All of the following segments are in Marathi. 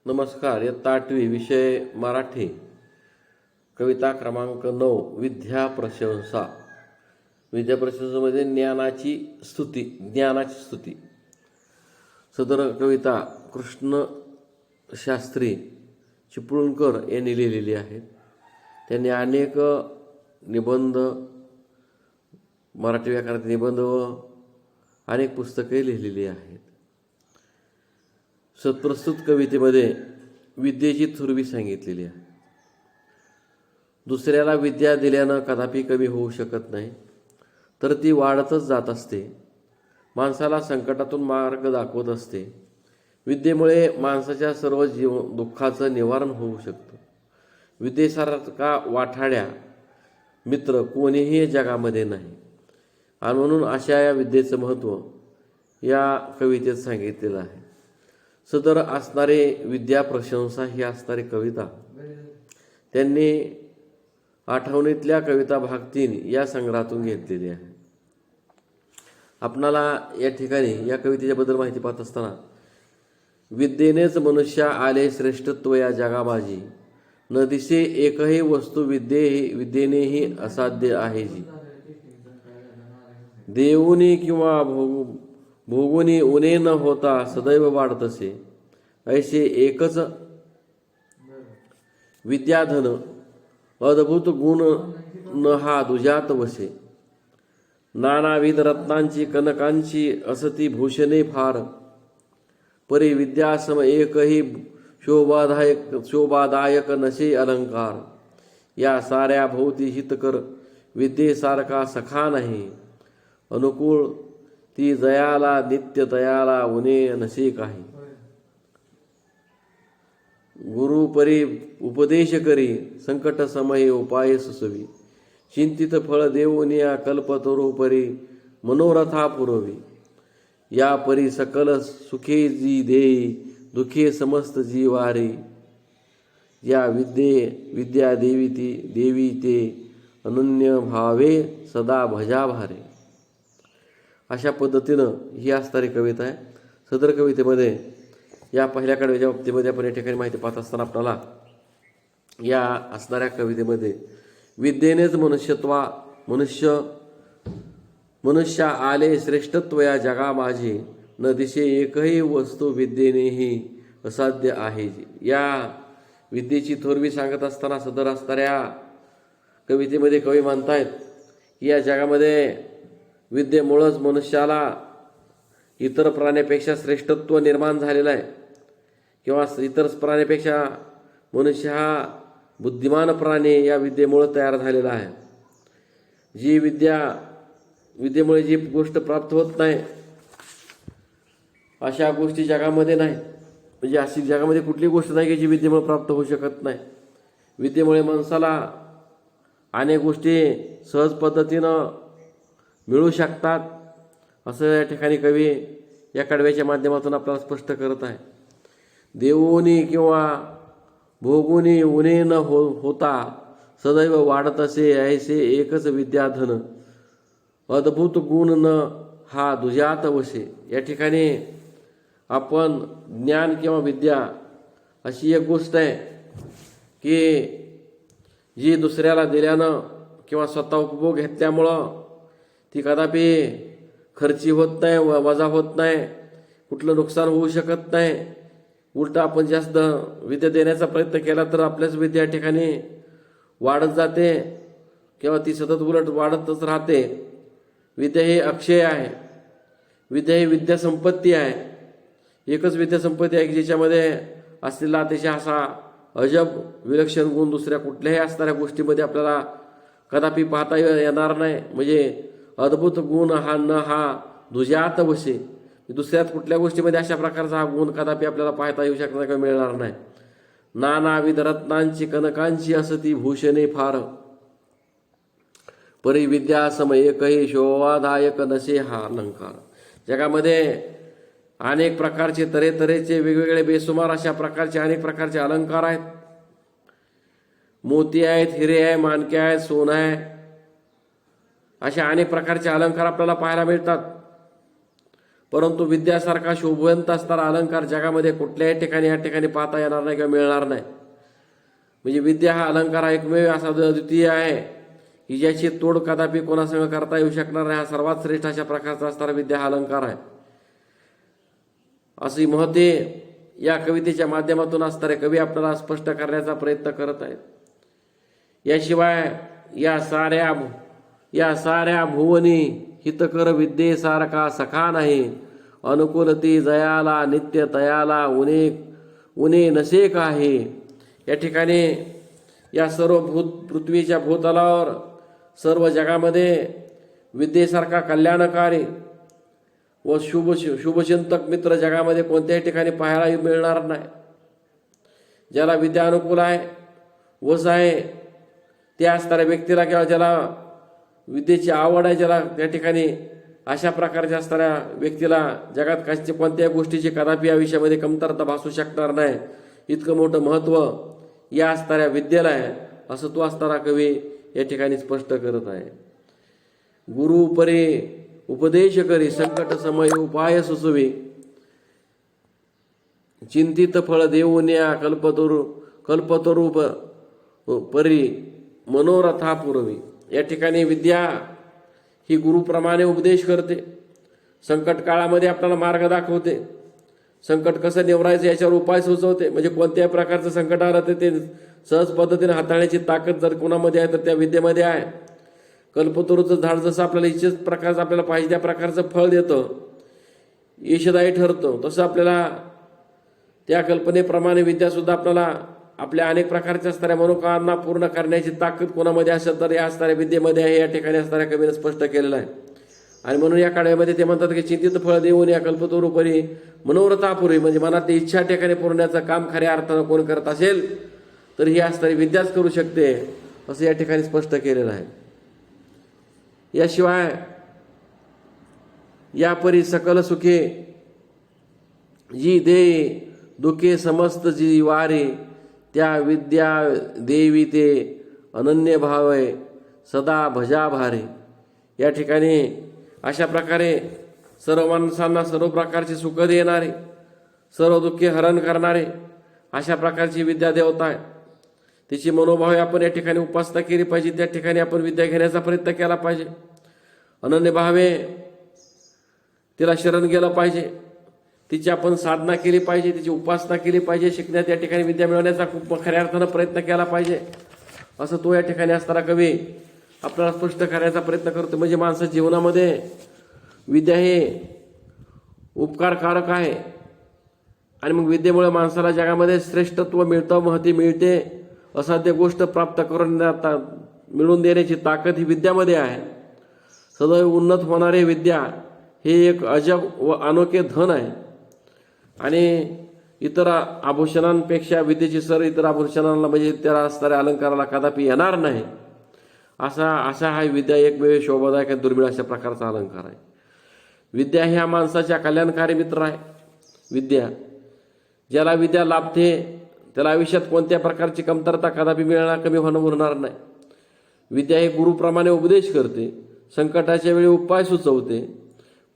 नमस्कार. इयत्ता 8वी विषय मराठी. कविता क्रमांक 9 विद्या प्रशंसा. विद्या प्रशंसामध्ये ज्ञानाची स्तुती. सदर कविता कृष्ण शास्त्री चिपळूणकर यांनी लिहिलेली आहे. त्यांनी अनेक निबंध, मराठी व्याकरणाचे निबंध व अनेक पुस्तके लिहिलेली आहेत. प्रस्तुत कवितेमध्ये विद्येची थुरवी सांगितलेली आहे. दुसऱ्याला विद्या दिल्यानं कदापि कमी होऊ शकत नाही, तर ती वाढतच जात असते. माणसाला संकटातून मार्ग दाखवत असते. विद्येमुळे माणसाच्या सर्व दुःखाचं निवारण होऊ शकतं. विद्येसारखा वाठाड्या मित्र कोणीही जगामध्ये नाही, आणि म्हणून अशा या विद्येचं महत्त्व या कवितेत सांगितलेलं आहे. सदर असणारे विद्या प्रशंसा ही असणारी कविता त्यांनी आठवणीतल्या कविता भाग 3 या संग्रहातून घेतलेली आहे. आपणाला या ठिकाणी या कवितेच्याबद्दल माहिती पाहत असताना, विद्येनेच मनुष्य आले श्रेष्ठत्व या जगामाजी, न दिसे एकही वस्तू विद्येनेही असाध्य आहे जी. देऊनी किंवा भोगुनी उणे न होता सदैव वाढतसे, ऐसे एकच विद्याधन अद्भुत गुण न हा दुजात वसे. नानाविध रत्नांची कनकांची असती भूषणे फार, परी विद्यासम एकही शोभादायक नसे अलंकार. या साऱ्या भोवती हितकर विद्येसारखा सखा नाही, अनुकूळ ती जयाला नित्य तयाला उणे नसे काही. गुरु परी उपदेश करी संकट समये उपाय सुसवी, चिंतित फळ देऊनिया कल्पतरू परी मनोरथा पुरवी. या परी सकल सुखे जी देई दुखे समस्त जीवारी, या विद्या देवी ते अनन्य भावे सदा भजा भारे. अशा पद्धतीनं ही असणारी कविता आहे. सदर कवितेमध्ये या पहिल्या कडव्याच्या बाबतीमध्ये आपण या ठिकाणी माहिती पाहत असताना आपल्याला या असणाऱ्या कवितेमध्ये विद्येनेच मनुष्य आले श्रेष्ठत्व या जगा माझी, न दिसे एकही वस्तू विद्येनेही असाध्य आहे जी. या विद्येची थोरवी सांगत असताना सदर असणाऱ्या कवितेमध्ये कवी म्हणतायत की या जगामध्ये विद्येमुळंच मनुष्याला इतर प्राण्यापेक्षा श्रेष्ठत्व निर्माण झालेलं आहे, किंवा इतर प्राण्यापेक्षा मनुष्य हा बुद्धिमान प्राणी या विद्येमुळं तयार झालेला आहे. जी विद्येमुळे जी गोष्ट प्राप्त होत नाही अशा गोष्टी जगामध्ये नाही. म्हणजे अशी जगामध्ये कुठली गोष्ट नाही की जी विद्येमुळे प्राप्त होऊ शकत नाही. विद्येमुळे माणसाला अनेक गोष्टी सहज पद्धतीनं मिळू शकतात, असं या ठिकाणी कवी या कडव्याच्या माध्यमातून आपल्याला स्पष्ट करत आहे. देऊनी किंवा भोगुनी उणे न होता सदैव वाढत असे, ऐसे एकच विद्याधन अद्भुत गुण न हा दुजात वसे. या ठिकाणी आपण ज्ञान किंवा विद्या अशी एक गोष्ट आहे की जी दुसऱ्याला दिल्यानं किंवा स्वतः उपभोग घेतल्यामुळं ती कदापि खर्ची होत नाही, वजा होत नाही, कुठलं नुकसान होऊ शकत नाही. उलटा आपण जास्त विद्या देण्याचा प्रयत्न केला तर आपल्याच विद्या या ठिकाणी वाढत जाते किंवा ती सतत उलट वाढतच राहते. विद्या ही अक्षय आहे. विद्या ही विद्यासंपत्ती आहे. एकच विद्यासंपत्ती आहे की ज्याच्यामध्ये असलेला अतिशय असा अजब विलक्षण गुण दुसऱ्या कुठल्याही असणाऱ्या गोष्टीमध्ये आपल्याला कदापि पाहता येणार नाही. म्हणजे अद्भुत गुण हा दुजात वसे. दुसऱ्यात कुठल्या गोष्टीमध्ये अशा प्रकारचा हा गुण कदापि आपल्याला पाहता येऊ शकणार किंवा मिळणार नाही. नानाविध रत्नांची कनकांची असती भूषणे फार, परी विद्यासम एकही शोभादायक नसे हा अलंकार. जगामध्ये अनेक प्रकारचे तऱ्हेचे वेगवेगळे बेसुमार अशा प्रकारचे अनेक प्रकारचे अलंकार आहेत. मोती आहेत, हिरे आहे, माणके आहेत, सोनं आहे, अशा अनेक प्रकारचे अलंकार आपल्याला पाहायला मिळतात. परंतु विद्यासारखा शोभवंत असणारा अलंकार जगामध्ये कुठल्याही ठिकाणी या ठिकाणी पाहता येणार नाही किंवा मिळणार नाही. म्हणजे विद्या हा अलंकार हा एकमेव असा द्वितीय आहे की ज्याची तोड कदापि कोणासंग करता येऊ शकणार नाही. हा सर्वात श्रेष्ठ अशा प्रकारचा असणारा विद्या हा अलंकार आहे. अशी महते या कवितेच्या माध्यमातून असणारे कवी आपल्याला स्पष्ट करण्याचा प्रयत्न करत आहेत. याशिवाय या साऱ्या भुवनी हितकर विद्येसारखा सखा नाही. अनुकूलती जयाला नित्य तयाला उणे नसे काही. या ठिकाणी या सर्व पृथ्वीच्या भूतलावर सर्व जगामध्ये विद्येसारखा कल्याणकारी व शुभचिंतक मित्र जगामध्ये कोणत्याही ठिकाणी पाहायला मिळणार नाही. ज्याला विद्या अनुकूल आहे, वस आहे, त्या असणाऱ्या व्यक्तीला किंवा ज्याला विद्येची आवड आहे, ज्याला त्या ठिकाणी अशा प्रकारच्या असणाऱ्या व्यक्तीला जगात कशाची कोणत्याही गोष्टीची कदापि या विषयामध्ये कमतरता भासू शकणार नाही. इतकं मोठं महत्त्व या असणाऱ्या विद्येला आहे असं तो असणारा कवी या ठिकाणी स्पष्ट करत आहे. गुरु परे उपदेश करी संकट समय उपाय सुचवी. चिंतित फळ देऊन्या कल्पतरू परी मनोरथा पुरवी. या ठिकाणी विद्या ही गुरुप्रमाणे उपदेश करते. संकट काळामध्ये आपल्याला मार्ग दाखवते. संकट कसं निवरायचं याच्यावर उपाय सुचवते. म्हणजे कोणत्याही प्रकारचं संकट आलं तर ते सहज पद्धतीने हाताळण्याची ताकद जर कोणामध्ये आहे तर त्या विद्येमध्ये आहे. कल्पतरूचं झाड जसं आपल्याला इच्छित प्रकारचं आपल्याला पाहिजे त्या प्रकारचं फळ देतं, यशदायी ठरतं, तसं आपल्याला त्या कल्पनेप्रमाणे विद्यासुद्धा आपल्याला आपल्या अनेक प्रकारच्या असणाऱ्या मनोकामना पूर्ण करण्याची ताकद कोणामध्ये असेल तर या असणाऱ्या विद्येमध्ये आहे. या ठिकाणी असणाऱ्या कवीने स्पष्ट केलेलं आहे. आणि म्हणून या काळामध्ये ते म्हणतात की चिंतित फळ देऊन या कल्पतरूपरी मनोरथापुरी. म्हणजे मनातली इच्छा ठिकाणी पुरवण्याचं काम खऱ्या अर्थानं कोण करत असेल तर ही असणारी विद्याच करू शकते असं या ठिकाणी स्पष्ट केलेलं आहे. याशिवाय या परी सकल सुखे जी दे दुखे समस्त जी वारे. त्या विद्या देवी ते अनन्य भावे सदा भजा भारे. या ठिकाणी अशा प्रकारे सर्व माणसांना सर्व प्रकारचे सुख देणारे, सर्व दुःखे हरण करणारे अशा प्रकारची विद्या देवता आहे. तिची मनोभावे आपण या ठिकाणी उपासना केली पाहिजे. त्या ठिकाणी आपण विद्या घेण्याचा प्रयत्न केला पाहिजे. अनन्य भावे तिला शरण गेलं पाहिजे. तिची आपण साधना केली पाहिजे, तिची उपासना केली पाहिजे. शिकण्यात या ठिकाणी विद्या मिळवण्याचा खूप खऱ्या अर्थानं प्रयत्न केला पाहिजे असं तो या ठिकाणी असणारा कवी आपल्याला स्पष्ट करण्याचा प्रयत्न करतो. म्हणजे माणसाच्या जीवनामध्ये विद्या हे उपकारकारक आहे. आणि मग विद्येमुळे माणसाला जगामध्ये श्रेष्ठत्व मिळतं, महती मिळते. असाध्य गोष्ट प्राप्त मिळवून देण्याची ताकद ही विद्यामध्ये आहे. सदैव उन्नत होणारे विद्या हे एक अजब व अनोखे धन आहे. आणि इतर आभूषणांपेक्षा विद्येची सर इतर आभूषणांना म्हणजे त्याला असणाऱ्या अलंकाराला कदापि येणार नाही. असा हा विद्या एकमेव शोभादायक दुर्मिळ अशा प्रकारचा अलंकार आहे. विद्या ह्या माणसाच्या कल्याणकारी मित्र आहे. विद्या ज्याला विद्या लाभते त्याला आयुष्यात कोणत्या प्रकारची कमतरता कदापि कमी होणार नाही. विद्या हे गुरुप्रमाणे उपदेश करते, संकटाच्या वेळी उपाय सुचवते,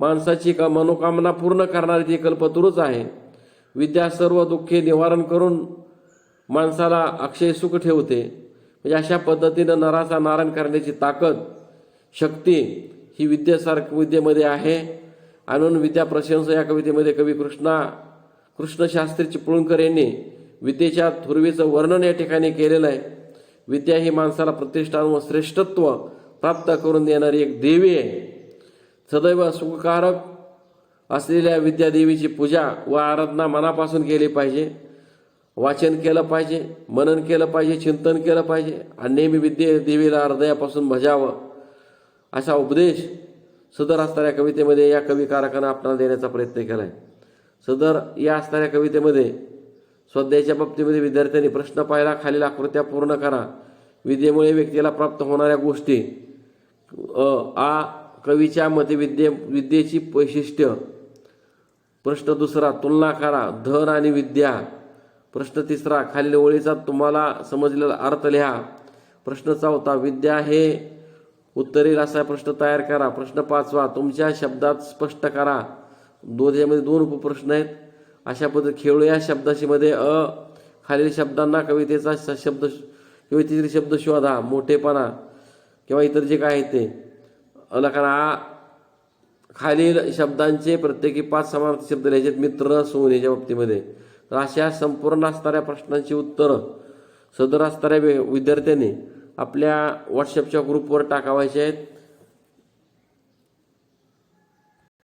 माणसाची मनोकामना पूर्ण करणारी ती कल्पतरूच आहे. विद्या सर्व दुःखे निवारण करून माणसाला अक्षय सुख ठेवते. म्हणजे अशा पद्धतीनं नराचा नारायण करण्याची ताकद, शक्ती ही विद्येमध्ये आहे. म्हणून विद्या प्रशंसा या कवितेमध्ये कवी कृष्णशास्त्री चिपळूणकर यांनी विद्येच्या थुरवीचं वर्णन या ठिकाणी केलेलं आहे. विद्या ही माणसाला प्रतिष्ठान व श्रेष्ठत्व प्राप्त करून देणारी एक देवी आहे. सदैव सुखकारक असलेल्या विद्यादेवीची पूजा व आराधना मनापासून केली पाहिजे. वाचन केलं पाहिजे, मनन केलं पाहिजे, चिंतन केलं पाहिजे आणि नेहमी विद्यादेवीला हृदयापासून भजावं असा उपदेश सदर असणाऱ्या कवितेमध्ये या कविकारकानं आपल्याला देण्याचा प्रयत्न केला आहे. सदर या असणाऱ्या कवितेमध्ये स्वाध्यायाच्या बाबतीमध्ये विद्यार्थ्यांनी प्रश्न पाहिला, खालील आकृत्या पूर्ण करा. विद्येमुळे व्यक्तीला प्राप्त होणाऱ्या गोष्टी. कवीच्या मते विद्येची वैशिष्ट्य. प्रश्न दुसरा, तुलना करा धन आणि विद्या. प्रश्न तिसरा, खालील ओळीचा तुम्हाला समजलेला अर्थ लिहा. प्रश्न चौथा, विद्या हे उत्तरेल असा प्रश्न तयार करा. प्रश्न पाचवा, तुमच्या शब्दात स्पष्ट करा. त्याच्यामध्ये 2 उपप्रश्न आहेत. अशा पद्धती खेळू या शब्दाशी मध्ये खालील शब्दांना कवितेचा शब्द कवितेतील शब्द शोधा. मोठेपणा किंवा इतर जे काय आहे ते अलकाना खालील शब्दांचे प्रत्येकी 5 समानार्थी शब्द लिहायचे. मित्र सोनेच्या बाबतीमध्ये. तर अशा संपूर्ण असणाऱ्या प्रश्नांची उत्तरं सदर असणाऱ्या विद्यार्थ्यांनी आपल्या व्हॉट्सअपच्या ग्रुपवर टाकावायचे आहेत.